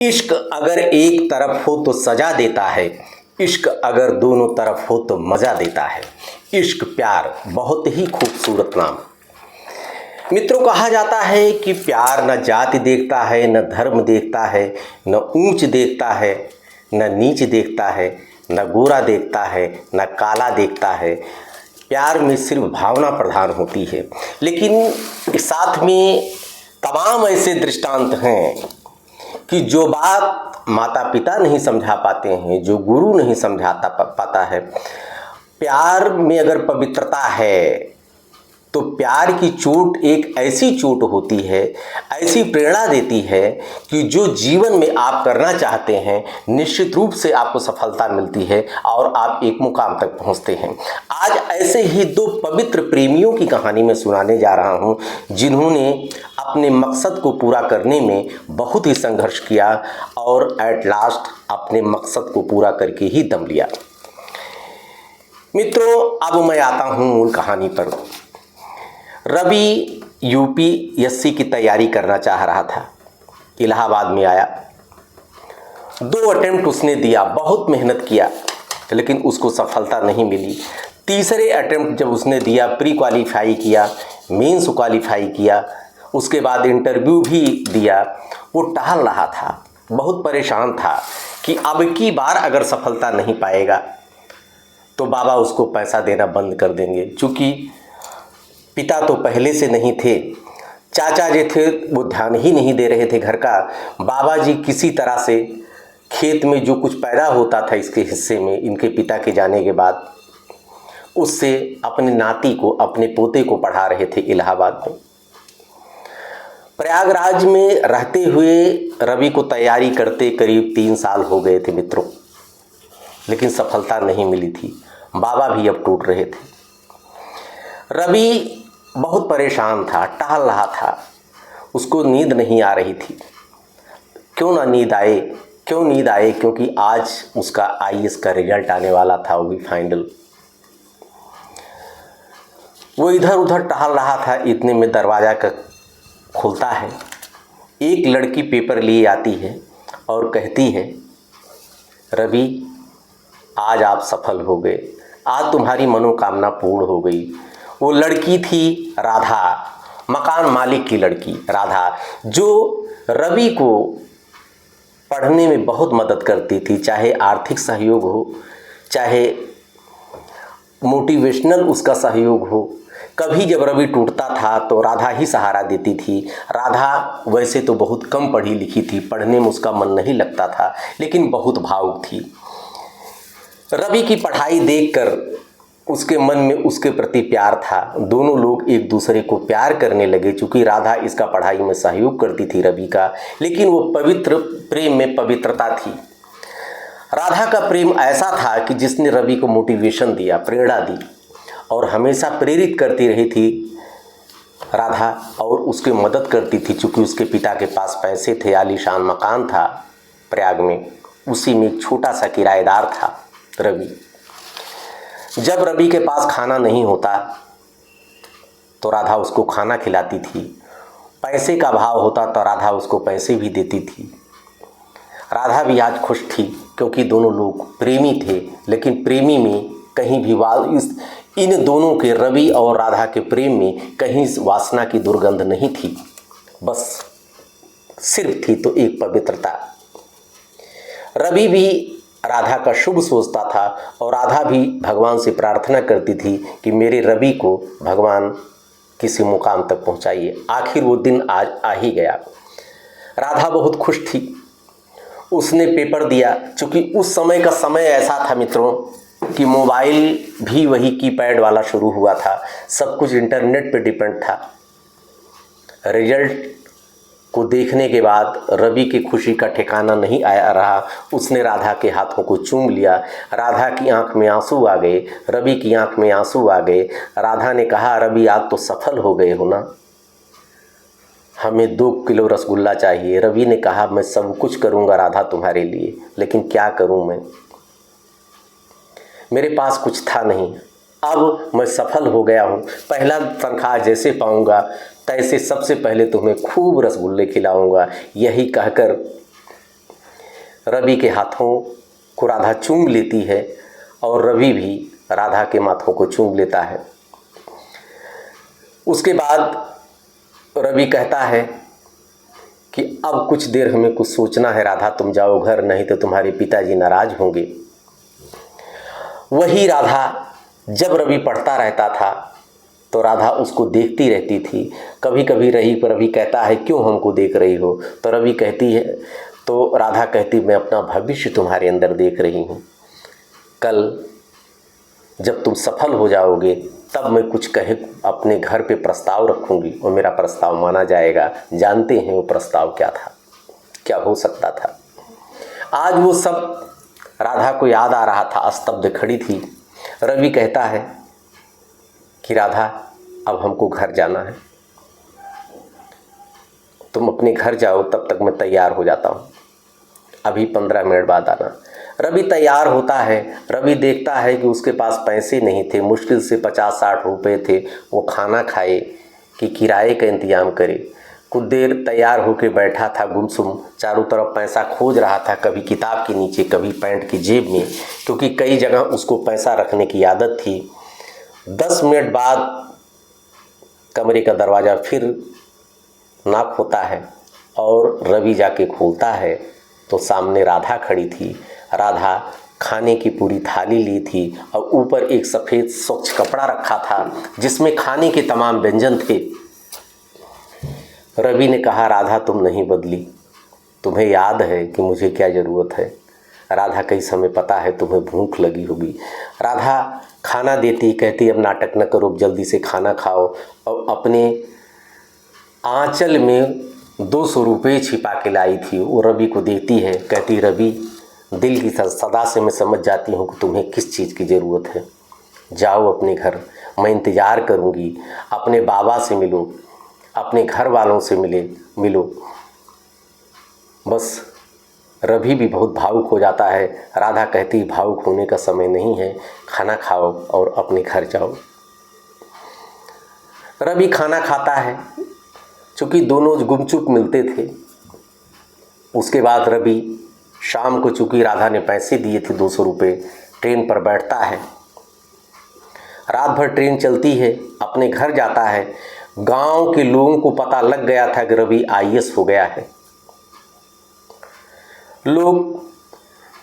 इश्क अगर एक तरफ हो तो सजा देता है, इश्क अगर दोनों तरफ हो तो मज़ा देता है। इश्क प्यार बहुत ही खूबसूरत नाम। मित्रों, कहा जाता है कि प्यार न जाति देखता है, न धर्म देखता है, न ऊंच देखता है, न नीच देखता है, न गोरा देखता है, न काला देखता है। प्यार में सिर्फ भावना प्रधान होती है। लेकिन साथ में तमाम ऐसे दृष्टांत हैं कि जो बात माता पिता नहीं समझा पाते हैं, जो गुरु नहीं समझाता पाता है, प्यार में अगर पवित्रता है तो प्यार की चोट एक ऐसी चोट होती है, ऐसी प्रेरणा देती है कि जो जीवन में आप करना चाहते हैं निश्चित रूप से आपको सफलता मिलती है और आप एक मुकाम तक पहुंचते हैं। आज ऐसे ही दो पवित्र प्रेमियों की कहानी मैं सुनाने जा रहा हूं, जिन्होंने अपने मकसद को पूरा करने में बहुत ही संघर्ष किया और एट लास्ट अपने मकसद को पूरा करके ही दम लिया। मित्रों, अब मैं आता हूं मूल कहानी पर। रवि यूपीएससी की तैयारी करना चाह रहा था। इलाहाबाद में आया, 2 अटेम्प्ट उसने दिया, बहुत मेहनत किया, लेकिन उसको सफलता नहीं मिली। तीसरे अटेम्प्ट जब उसने दिया, प्री क्वालिफाई किया, मेंस क्वालिफाई किया, उसके बाद इंटरव्यू भी दिया, वो टहल रहा था, बहुत परेशान था कि अब की बार अगर सफलता नहीं पाएगा तो बाबा उसको पैसा देना बंद कर देंगे। चूँकि पिता तो पहले से नहीं थे, चाचा जो थे वो ध्यान ही नहीं दे रहे थे घर का। बाबा जी किसी तरह से खेत में जो कुछ पैदा होता था इसके हिस्से में, इनके पिता के जाने के बाद, उससे अपने नाती को, अपने पोते को पढ़ा रहे थे इलाहाबाद में। प्रयागराज में रहते हुए रवि को तैयारी करते करीब 3 साल हो गए थे मित्रों, लेकिन सफलता नहीं मिली थी। बाबा भी अब टूट रहे थे। रवि बहुत परेशान था, टहल रहा था, उसको नींद नहीं आ रही थी। क्यों ना नींद आए, क्यों नींद आए? क्योंकि आज उसका आईएएस का रिजल्ट आने वाला था, वो भी फाइनल। वो इधर उधर टहल रहा था, इतने में दरवाज़ा का खुलता है। एक लड़की पेपर लिए आती है और कहती है, रवि आज आप सफल हो गए, आज तुम्हारी मनोकामना पूर्ण हो गई। वो लड़की थी राधा, मकान मालिक की लड़की राधा, जो रवि को पढ़ने में बहुत मदद करती थी, चाहे आर्थिक सहयोग हो, चाहे मोटिवेशनल उसका सहयोग हो। कभी जब रवि टूटता था तो राधा ही सहारा देती थी। राधा वैसे तो बहुत कम पढ़ी लिखी थी, पढ़ने में उसका मन नहीं लगता था, लेकिन बहुत भावुक थी। रवि की पढ़ाई देखकर उसके मन में उसके प्रति प्यार था। दोनों लोग एक दूसरे को प्यार करने लगे। चूँकि राधा इसका पढ़ाई में सहयोग करती थी रवि का, लेकिन वो पवित्र प्रेम में पवित्रता थी। राधा का प्रेम ऐसा था कि जिसने रवि को मोटिवेशन दिया, प्रेरणा दी और हमेशा प्रेरित करती रही थी राधा, और उसकी मदद करती थी। चूँकि उसके पिता के पास पैसे थे, आलीशान मकान था प्रयाग में, उसी में एक छोटा सा किराएदार था रवि। जब रवि के पास खाना नहीं होता तो राधा उसको खाना खिलाती थी। पैसे का अभाव होता तो राधा उसको पैसे भी देती थी। राधा भी आज खुश थी, क्योंकि दोनों लोग प्रेमी थे, लेकिन प्रेमी में कहीं भी इन दोनों के, रवि और राधा के प्रेम में कहीं वासना की दुर्गंध नहीं थी, बस सिर्फ थी तो एक पवित्रता। रवि भी राधा का शुभ सोचता था और राधा भी भगवान से प्रार्थना करती थी कि मेरे रवि को भगवान किसी मुकाम तक पहुंचाइए। आखिर वो दिन आज आ ही गया। राधा बहुत खुश थी, उसने पेपर दिया। चूँकि उस समय का समय ऐसा था मित्रों कि मोबाइल भी वही कीपैड वाला शुरू हुआ था, सब कुछ इंटरनेट पे डिपेंड था। रिजल्ट को देखने के बाद रवि की खुशी का ठिकाना नहीं आया रहा। उसने राधा के हाथों को चूम लिया। राधा की आंख में आंसू आ गए, रवि की आंख में आंसू आ गए। राधा ने कहा, रवि आज तो सफल हो गए हो ना, हमें 2 किलो रसगुल्ला चाहिए। रवि ने कहा, मैं सब कुछ करूंगा राधा तुम्हारे लिए, लेकिन क्या करूं मैं, मेरे पास कुछ था नहीं, अब मैं सफल हो गया हूँ। पहला तनख्वाह जैसे पाऊंगा तैसे सबसे पहले तुम्हें खूब रसगुल्ले खिलाऊंगा। यही कहकर रवि के हाथों को राधा चूम लेती है और रवि भी राधा के माथों को चूम लेता है। उसके बाद रवि कहता है कि अब कुछ देर हमें कुछ सोचना है, राधा तुम जाओ घर, नहीं तो तुम्हारे पिताजी नाराज होंगे। वही राधा जब रवि पढ़ता रहता था तो राधा उसको देखती रहती थी। कभी कभी रवि कहता है क्यों हमको देख रही हो, तो रवि कहती है, तो राधा कहती मैं अपना भविष्य तुम्हारे अंदर देख रही हूँ। कल जब तुम सफल हो जाओगे तब मैं कुछ कहे अपने घर पे प्रस्ताव रखूँगी और मेरा प्रस्ताव माना जाएगा। जानते हैं वो प्रस्ताव क्या था, क्या हो सकता था। आज वो सब राधा को याद आ रहा था, स्तब्ध खड़ी थी। रवि कहता है कि राधा अब हमको घर जाना है, तुम अपने घर जाओ, तब तक मैं तैयार हो जाता हूँ, अभी 15 मिनट बाद आना। रवि तैयार होता है। रवि देखता है कि उसके पास पैसे नहीं थे, मुश्किल से 50-60 रुपये थे। वो खाना खाए कि किराए का इंतजाम करे। कुछ देर तैयार होकर बैठा था गुमसुम, चारों तरफ पैसा खोज रहा था, कभी किताब के नीचे, कभी पैंट की जेब में, क्योंकि कई जगह उसको पैसा रखने की आदत थी। 10 मिनट बाद कमरे का दरवाज़ा फिर नॉक होता है और रवि जाके खोलता है तो सामने राधा खड़ी थी। राधा खाने की पूरी थाली ली थी और ऊपर एक सफ़ेद स्वच्छ कपड़ा रखा था जिसमें खाने के तमाम व्यंजन थे। रवि ने कहा राधा तुम नहीं बदली, तुम्हें याद है कि मुझे क्या ज़रूरत है। राधा कई समय पता है तुम्हें भूख लगी होगी। राधा खाना देती, कहती अब नाटक न करो, जल्दी से खाना खाओ, और अपने आंचल में 200 रुपये छिपा के लाई थी, वो रवि को देती है। कहती रवि दिल की सदा से मैं समझ जाती हूँ कि तुम्हें किस चीज़ की ज़रूरत है, जाओ अपने घर, मैं इंतज़ार करूँगी। अपने बाबा से मिलो, अपने घर वालों से मिलो। बस रवि भी बहुत भावुक हो जाता है। राधा कहती भावुक होने का समय नहीं है, खाना खाओ और अपने घर जाओ। रवि खाना खाता है, चूँकि दोनों गुमचुप मिलते थे। उसके बाद रवि शाम को, चूँकि राधा ने पैसे दिए थे 200 रुपये, ट्रेन पर बैठता है। रात भर ट्रेन चलती है, अपने घर जाता है। गांव के लोगों को पता लग गया था कि रवि IAS हो गया है। लोग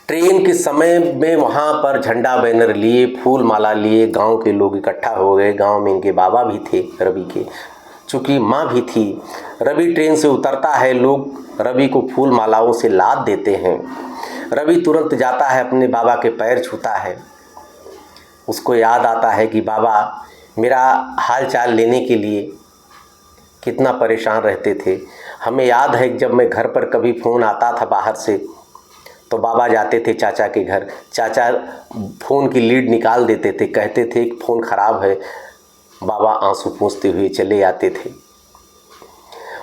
ट्रेन के समय में वहाँ पर झंडा बैनर लिए, फूल माला लिए, गांव के लोग इकट्ठा हो गए। गांव में इनके बाबा भी थे रवि के, चूँकि माँ भी थी। रवि ट्रेन से उतरता है, लोग रवि को फूल मालाओं से लाद देते हैं। रवि तुरंत जाता है, अपने बाबा के पैर छूता है। उसको याद आता है कि बाबा मेरा हाल चाल लेने के लिए कितना परेशान रहते थे। हमें याद है कि जब मैं घर पर कभी फ़ोन आता था बाहर से, तो बाबा जाते थे चाचा के घर, चाचा फ़ोन की लीड निकाल देते थे, कहते थे कि फ़ोन ख़राब है, बाबा आंसू पोंछते हुए चले आते थे।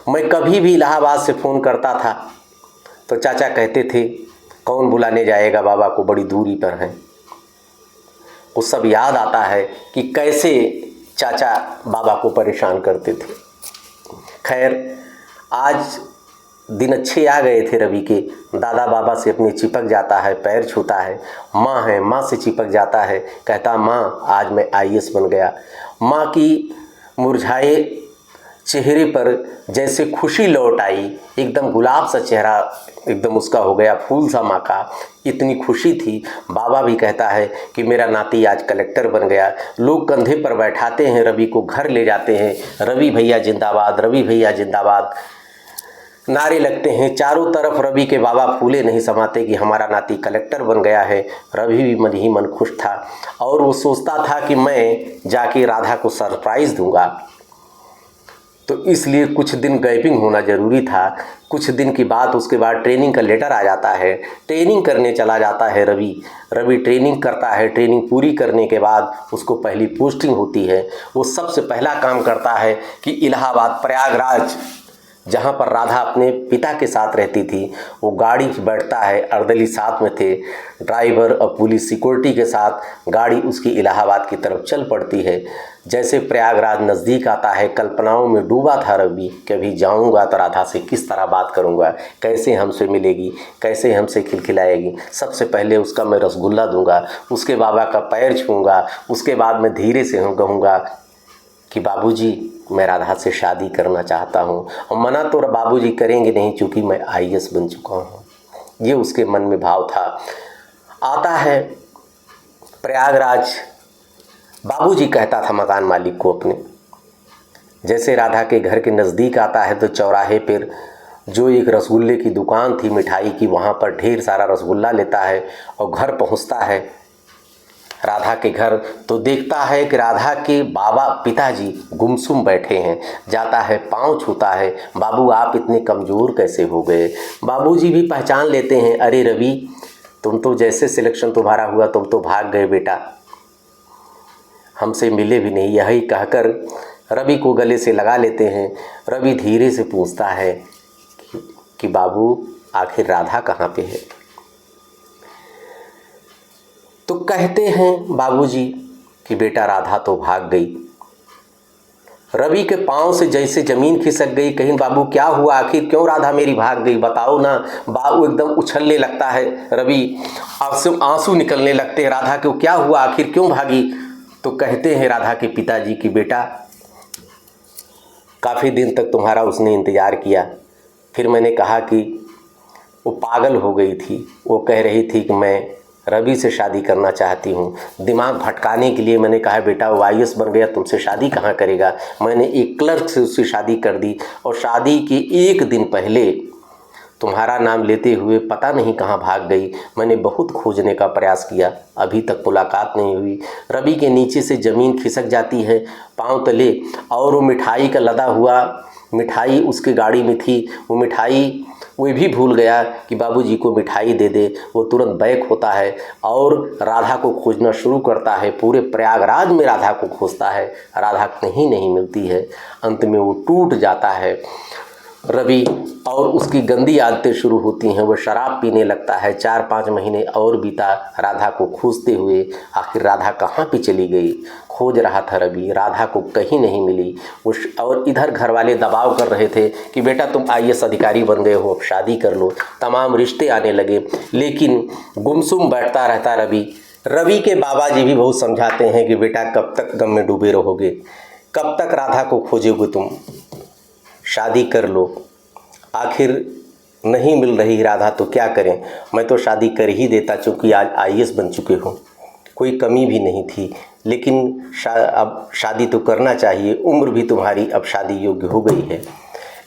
मैं कभी भी इलाहाबाद से फ़ोन करता था तो चाचा कहते थे कौन बुलाने जाएगा, बाबा को बड़ी दूरी पर हैं। वो सब याद आता है कि कैसे चाचा बाबा को परेशान करते थे। खैर आज दिन अच्छे आ गए थे रवि के। दादा बाबा से अपने चिपक जाता है, पैर छूता है। माँ है, माँ से चिपक जाता है, कहता माँ आज मैं IAS बन गया। माँ की मुरझाए चेहरे पर जैसे खुशी लौट आई, एकदम गुलाब सा चेहरा एकदम उसका हो गया, फूल सा माँ का, इतनी खुशी थी। बाबा भी कहता है कि मेरा नाती आज कलेक्टर बन गया। लोग कंधे पर बैठाते हैं, रवि को घर ले जाते हैं, रवि भैया जिंदाबाद, रवि भैया जिंदाबाद नारे लगते हैं। चारों तरफ रवि के बाबा फूले नहीं समाते कि हमारा नाती कलेक्टर बन गया है। रवि भी मन ही मन खुश था और वो सोचता था कि मैं जाके राधा को सरप्राइज़ दूंगा, तो इसलिए कुछ दिन गैपिंग होना ज़रूरी था। कुछ दिन की बात, उसके बाद ट्रेनिंग का लेटर आ जाता है। ट्रेनिंग करने चला जाता है रवि ट्रेनिंग करता है। ट्रेनिंग पूरी करने के बाद उसको पहली पोस्टिंग होती है। वो सबसे पहला काम करता है कि इलाहाबाद प्रयागराज जहाँ पर राधा अपने पिता के साथ रहती थी, वो गाड़ी बैठता है, अर्दली साथ में थे, ड्राइवर और पुलिस सिक्योरिटी के साथ गाड़ी उसकी इलाहाबाद की तरफ चल पड़ती है। जैसे प्रयागराज नज़दीक आता है, कल्पनाओं में डूबा था रवि, कभी जाऊंगा तो राधा से किस तरह बात करूंगा, कैसे हमसे मिलेगी, कैसे हमसे खिलखिलाएगी। सबसे पहले उसका मैं रसगुल्ला दूंगा, उसके बाबा का पैर छूँगा, उसके बाद मैं धीरे से कहूँगा कि बाबूजी मैं राधा से शादी करना चाहता हूँ। और मना तो बाबूजी करेंगे नहीं, चूँकि मैं आईएएस बन चुका हूँ। ये उसके मन में भाव था। आता है प्रयागराज, बाबूजी कहता था मकान मालिक को अपने, जैसे राधा के घर के नज़दीक आता है तो चौराहे पर जो एक रसगुल्ले की दुकान थी मिठाई की, वहाँ पर ढेर सारा रसगुल्ला लेता है और घर पहुँचता है राधा के घर, तो देखता है कि राधा के बाबा पिताजी गुमसुम बैठे हैं। जाता है, पाँव छूता है, बाबू आप इतने कमज़ोर कैसे हो गए। बाबूजी भी पहचान लेते हैं, अरे रवि तुम तो जैसे सिलेक्शन तुम्हारा हुआ तुम तो भाग गए बेटा, हमसे मिले भी नहीं। यही कहकर रवि को गले से लगा लेते हैं। रवि धीरे से पूछता है कि बाबू आखिर राधा कहाँ पे है। तो कहते हैं बाबूजी कि बेटा राधा तो भाग गई। रवि के पांव से जैसे ज़मीन खिसक गई, कहीं बाबू क्या हुआ, आखिर क्यों राधा मेरी भाग गई, बताओ ना। बाबू एकदम उछलने लगता है, रवि आंसू निकलने लगते हैं, राधा को क्या हुआ, आखिर क्यों भागी। तो कहते हैं राधा के पिताजी कि बेटा काफ़ी दिन तक तुम्हारा उसने इंतज़ार किया, फिर मैंने कहा कि वो पागल हो गई थी, वो कह रही थी कि मैं रवि से शादी करना चाहती हूँ। दिमाग भटकाने के लिए मैंने कहा बेटा वो आईएएस बन गया, तुमसे शादी कहाँ करेगा। मैंने एक क्लर्क से उससे शादी कर दी और शादी के एक दिन पहले तुम्हारा नाम लेते हुए पता नहीं कहाँ भाग गई। मैंने बहुत खोजने का प्रयास किया, अभी तक मुलाकात नहीं हुई। रवि के नीचे से ज़मीन खिसक जाती है पाँव तले, और वो मिठाई का लदा हुआ मिठाई उसके गाड़ी में थी, वो मिठाई वो भी भूल गया कि बाबूजी को मिठाई दे दे। वो तुरंत बैक होता है और राधा को खोजना शुरू करता है। पूरे प्रयागराज में राधा को खोजता है, राधा कहीं नहीं मिलती है। अंत में वो टूट जाता है रवि और उसकी गंदी आदतें शुरू होती हैं। वो शराब पीने लगता है। 4-5 महीने और बीता राधा को खोजते हुए। आखिर राधा कहाँ पे चली गई, खोज रहा था रवि, राधा को कहीं नहीं मिली। और इधर घर वाले दबाव कर रहे थे कि बेटा तुम आईएएस अधिकारी बन गए हो, अब शादी कर लो। तमाम रिश्ते आने लगे, लेकिन गुमसुम बैठता रहता रवि। रवि के बाबा जी भी बहुत समझाते हैं कि बेटा कब तक गम में डूबे रहोगे, कब तक राधा को खोजोगे तुम, शादी कर लो। आखिर नहीं मिल रही राधा तो क्या करें, मैं तो शादी कर ही देता, चूँकि आज आईएएस बन चुके हो, कोई कमी भी नहीं थी। लेकिन अब शादी तो करना चाहिए, उम्र भी तुम्हारी अब शादी योग्य हो गई है।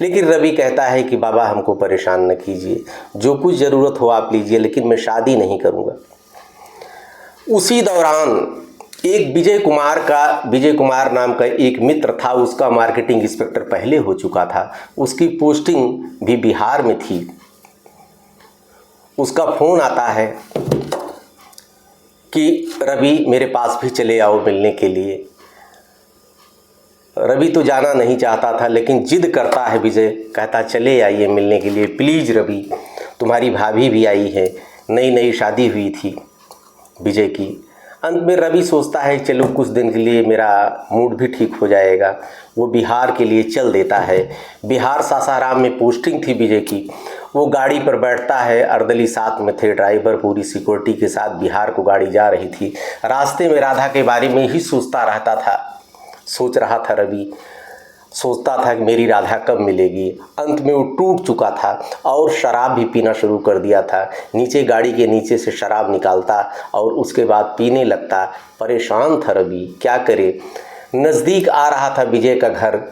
लेकिन रवि कहता है कि बाबा हमको परेशान न कीजिए, जो कुछ ज़रूरत हो आप लीजिए, लेकिन मैं शादी नहीं करूँगा। उसी दौरान एक विजय कुमार नाम का एक मित्र था, उसका मार्केटिंग इंस्पेक्टर पहले हो चुका था, उसकी पोस्टिंग भी बिहार में थी। उसका फ़ोन आता है कि रवि मेरे पास भी चले आओ मिलने के लिए। रवि तो जाना नहीं चाहता था, लेकिन जिद करता है विजय, कहता चले आइए मिलने के लिए, प्लीज़ रवि, तुम्हारी भाभी भी आई है, नई नई शादी हुई थी विजय की। अंत में रवि सोचता है चलो कुछ दिन के लिए मेरा मूड भी ठीक हो जाएगा। वो बिहार के लिए चल देता है। बिहार सासाराम में पोस्टिंग थी विजय की। वो गाड़ी पर बैठता है, अर्दली साथ में थे, ड्राइवर पूरी सिक्योरिटी के साथ बिहार को गाड़ी जा रही थी। रास्ते में राधा के बारे में ही सोचता रहता था, सोच रहा था रवि, सोचता था कि मेरी राधा कब मिलेगी। अंत में वो टूट चुका था और शराब भी पीना शुरू कर दिया था। नीचे गाड़ी के नीचे से शराब निकालता और उसके बाद पीने लगता। परेशान था रवि, क्या करे। नज़दीक आ रहा था विजय का घर,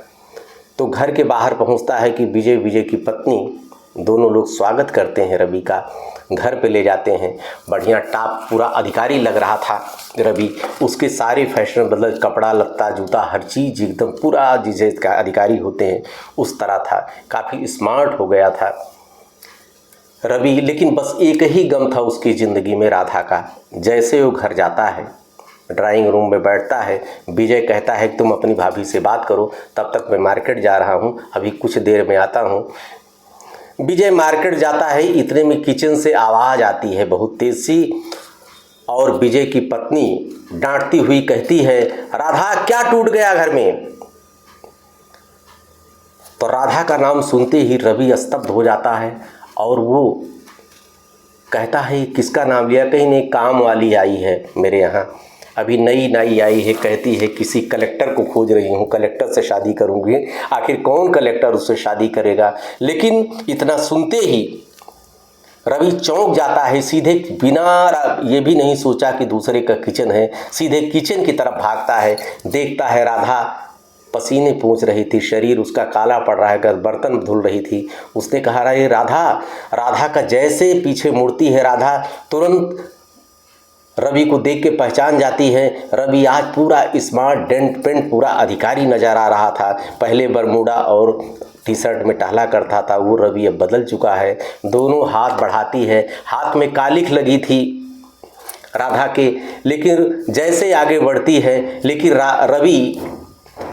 तो घर के बाहर पहुंचता है कि विजय की पत्नी, दोनों लोग स्वागत करते हैं रवि का, घर पे ले जाते हैं। बढ़िया टॉप पूरा अधिकारी लग रहा था रवि, उसके सारे फैशन मतलब कपड़ा लत्ता जूता हर चीज़ एकदम पूरा जिसे का अधिकारी होते हैं उस तरह था। काफ़ी स्मार्ट हो गया था रवि। लेकिन बस एक ही गम था उसकी ज़िंदगी में, राधा का। जैसे वो घर जाता है ड्राइंग रूम में बैठता है। विजय कहता है कि तुम अपनी भाभी से बात करो, तब तक मैं मार्केट जा रहा हूँ, अभी कुछ देर में आता हूँ। विजय मार्केट जाता है, इतने में किचन से आवाज़ आती है बहुत तेज सी, और विजय की पत्नी डांटती हुई कहती है, राधा क्या टूट गया घर में? तो राधा का नाम सुनते ही रवि स्तब्ध हो जाता है और वो कहता है किसका नाम लिया? कहीं नहीं, काम वाली आई है मेरे यहाँ, अभी नई नई आई है, कहती है किसी कलेक्टर को खोज रही हूँ, कलेक्टर से शादी करूँगी। आखिर कौन कलेक्टर उससे शादी करेगा? लेकिन इतना सुनते ही रवि चौंक जाता है, सीधे बिना ये भी नहीं सोचा कि दूसरे का किचन है, सीधे किचन की तरफ भागता है। देखता है राधा पसीने पोंछ रही थी, शरीर उसका काला पड़ रहा है, बर्तन धुल रही थी। उसने कहा, अरे राधा। राधा का जैसे पीछे मुड़ती है, राधा तुरंत रवि को देख के पहचान जाती है। रवि आज पूरा स्मार्ट डेंट पेंट पूरा अधिकारी नज़र आ रहा था। पहले बरमूडा और टी शर्ट में टहला करता था, वो रवि अब बदल चुका है। दोनों हाथ बढ़ाती है, हाथ में कालिख लगी थी राधा के, लेकिन जैसे आगे बढ़ती है, लेकिन रवि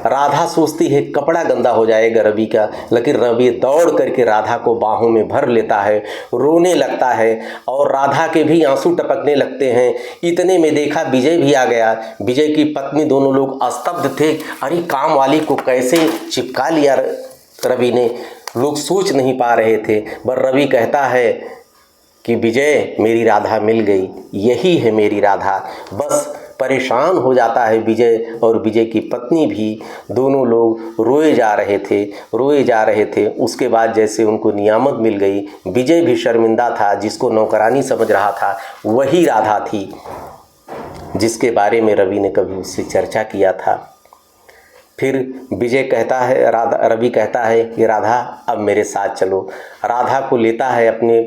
राधा सोचती है कपड़ा गंदा हो जाएगा रवि का, लेकिन रवि दौड़ करके राधा को बाहों में भर लेता है, रोने लगता है और राधा के भी आंसू टपकने लगते हैं। इतने में देखा विजय भी आ गया। विजय की पत्नी, दोनों लोग स्तब्ध थे। अरे काम वाली को कैसे चिपका लिया रवि ने, लोग सोच नहीं पा रहे थे। पर रवि कहता है कि विजय, मेरी राधा मिल गई, यही है मेरी राधा। बस परेशान हो जाता है विजय, और विजय की पत्नी भी। दोनों लोग रोए जा रहे थे। उसके बाद जैसे उनको नियामत मिल गई, विजय भी शर्मिंदा था, जिसको नौकरानी समझ रहा था वही राधा थी जिसके बारे में रवि ने कभी उससे चर्चा किया था। फिर विजय कहता है, रवि कहता है कि राधा अब मेरे साथ चलो। राधा को लेता है, अपने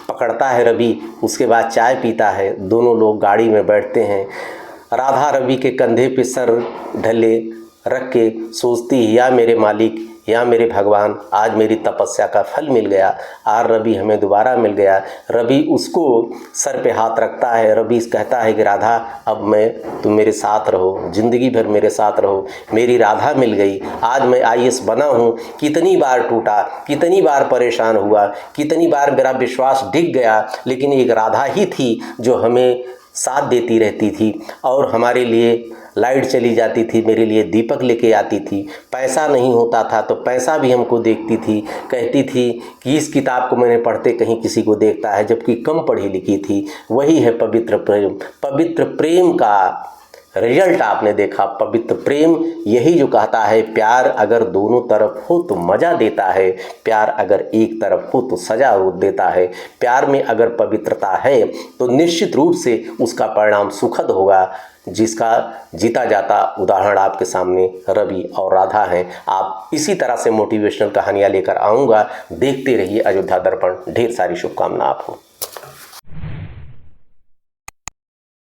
पकड़ता है रवि, उसके बाद चाय पीता है। दोनों लोग गाड़ी में बैठते हैं। राधा रवि के कंधे पे सर ढले रख के सोचती है, या मेरे मालिक, या मेरे भगवान, आज मेरी तपस्या का फल मिल गया, आज रवि हमें दोबारा मिल गया। रवि उसको सर पे हाथ रखता है। रवि कहता है कि राधा अब तुम मेरे साथ रहो, ज़िंदगी भर मेरे साथ रहो। मेरी राधा मिल गई, आज मैं IAS बना हूँ। कितनी बार टूटा, कितनी बार परेशान हुआ, कितनी बार मेरा विश्वास डिग गया, लेकिन एक राधा ही थी जो हमें साथ देती रहती थी और हमारे लिए लाइट चली जाती थी, मेरे लिए दीपक लेके आती थी। पैसा नहीं होता था तो पैसा भी हमको देखती थी, कहती थी कि इस किताब को मैंने पढ़ते कहीं किसी को देखता है, जबकि कम पढ़ी लिखी थी। वही है पवित्र प्रेम। पवित्र प्रेम का रिजल्ट आपने देखा। पवित्र प्रेम यही जो कहता है, प्यार अगर दोनों तरफ हो तो मज़ा देता है, प्यार अगर एक तरफ हो तो सजा देता है। प्यार में अगर पवित्रता है तो निश्चित रूप से उसका परिणाम सुखद होगा, जिसका जीता जाता उदाहरण आपके सामने रवि और राधा हैं। आप इसी तरह से मोटिवेशनल कहानियाँ लेकर आऊँगा। देखते रहिए अयोध्या दर्पण। ढेर सारी शुभकामना आपको।